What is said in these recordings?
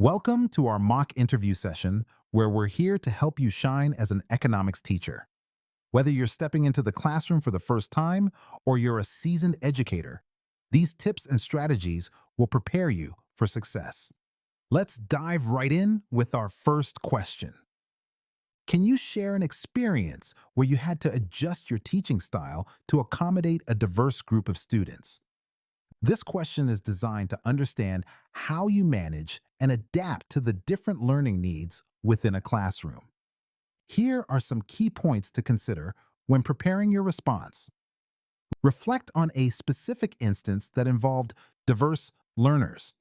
Welcome to our mock interview session where we're here to help you shine as an economics teacher. Whether you're stepping into the classroom for the first time or you're a seasoned educator, these tips and strategies will prepare you for success. Let's dive right in with our first question. Can you share an experience where you had to adjust your teaching style to accommodate a diverse group of students? This question is designed to understand how you manage and adapt to the different learning needs within a classroom. Here are some key points to consider when preparing your response. Reflect on a specific instance that involved diverse learners.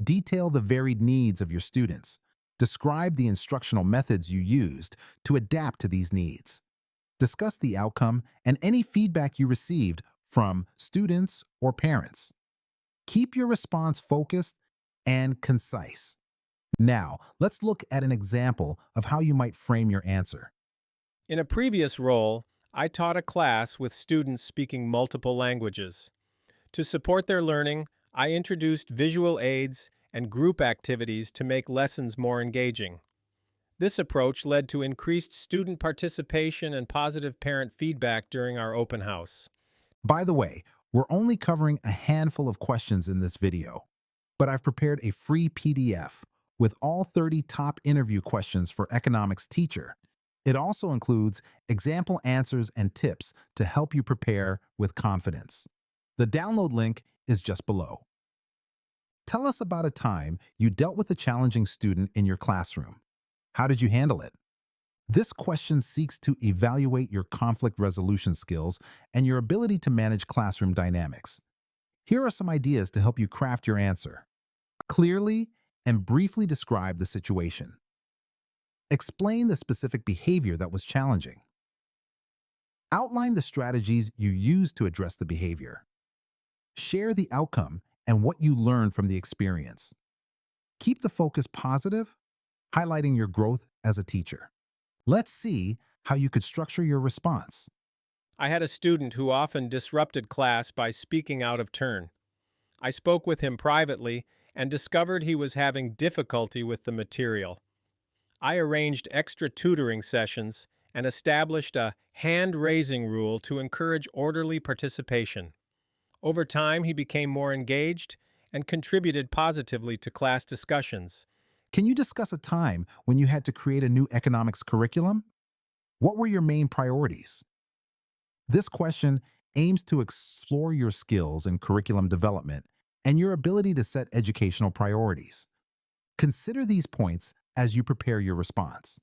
Detail the varied needs of your students. Describe the instructional methods you used to adapt to these needs. Discuss the outcome and any feedback you received from students or parents. Keep your response focused and concise. Now, let's look at an example of how you might frame your answer. In a previous role, I taught a class with students speaking multiple languages. To support their learning, I introduced visual aids and group activities to make lessons more engaging. This approach led to increased student participation and positive parent feedback during our open house. By the way, we're only covering a handful of questions in this video, but I've prepared a free PDF with all 30 top interview questions for economics teacher. It also includes example answers and tips to help you prepare with confidence. The download link is just below. Tell us about a time you dealt with a challenging student in your classroom. How did you handle it? This question seeks to evaluate your conflict resolution skills and your ability to manage classroom dynamics. Here are some ideas to help you craft your answer. Clearly and briefly describe the situation. Explain the specific behavior that was challenging. Outline the strategies you used to address the behavior. Share the outcome and what you learned from the experience. Keep the focus positive, highlighting your growth as a teacher. Let's see how you could structure your response. I had a student who often disrupted class by speaking out of turn. I spoke with him privately and discovered he was having difficulty with the material. I arranged extra tutoring sessions and established a hand-raising rule to encourage orderly participation. Over time, he became more engaged and contributed positively to class discussions. Can you discuss a time when you had to create a new economics curriculum? What were your main priorities? This question aims to explore your skills in curriculum development and your ability to set educational priorities. Consider these points as you prepare your response.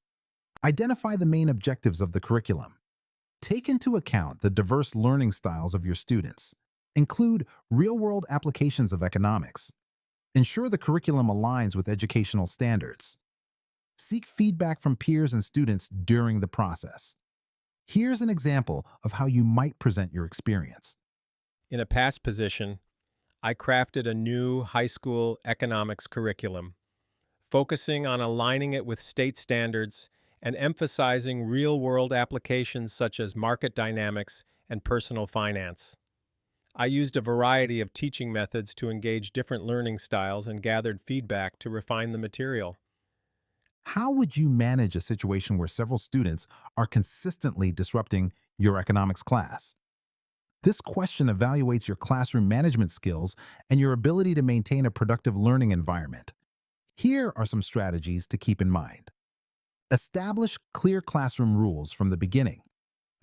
Identify the main objectives of the curriculum. Take into account the diverse learning styles of your students. Include real-world applications of economics. Ensure the curriculum aligns with educational standards. Seek feedback from peers and students during the process. Here's an example of how you might present your experience. In a past position, I crafted a new high school economics curriculum, focusing on aligning it with state standards and emphasizing real-world applications such as market dynamics and personal finance. I used a variety of teaching methods to engage different learning styles and gathered feedback to refine the material. How would you manage a situation where several students are consistently disrupting your economics class? This question evaluates your classroom management skills and your ability to maintain a productive learning environment. Here are some strategies to keep in mind. Establish clear classroom rules from the beginning.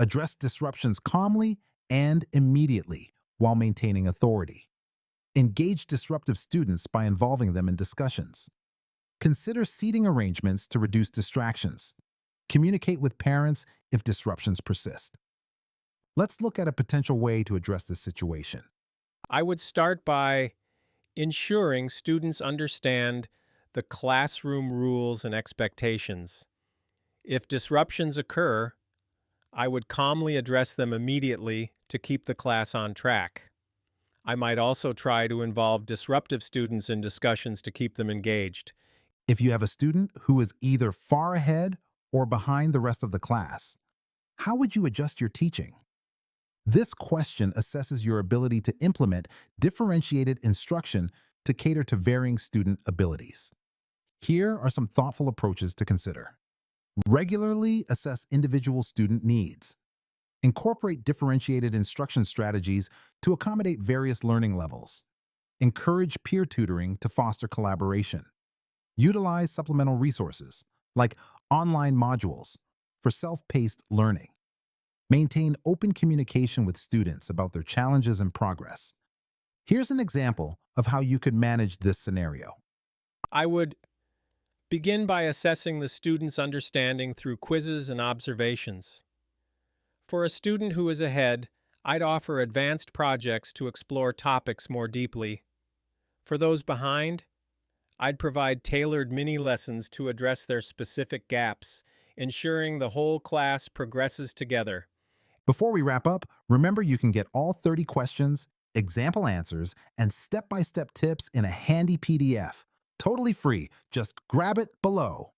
Address disruptions calmly and immediately while maintaining authority. Engage disruptive students by involving them in discussions. Consider seating arrangements to reduce distractions. Communicate with parents if disruptions persist. Let's look at a potential way to address this situation. I would start by ensuring students understand the classroom rules and expectations. If disruptions occur, I would calmly address them immediately to keep the class on track. I might also try to involve disruptive students in discussions to keep them engaged. If you have a student who is either far ahead or behind the rest of the class, how would you adjust your teaching? This question assesses your ability to implement differentiated instruction to cater to varying student abilities. Here are some thoughtful approaches to consider. Regularly assess individual student needs. Incorporate differentiated instruction strategies to accommodate various learning levels. Encourage peer tutoring to foster collaboration. Utilize supplemental resources, like online modules, for self-paced learning. Maintain open communication with students about their challenges and progress. Here's an example of how you could manage this scenario. I would begin by assessing the student's understanding through quizzes and observations. For a student who is ahead, I'd offer advanced projects to explore topics more deeply. For those behind, I'd provide tailored mini lessons to address their specific gaps, ensuring the whole class progresses together. Before we wrap up, remember you can get all 30 questions, example answers, and step-by-step tips in a handy PDF. Totally free. Just grab it below.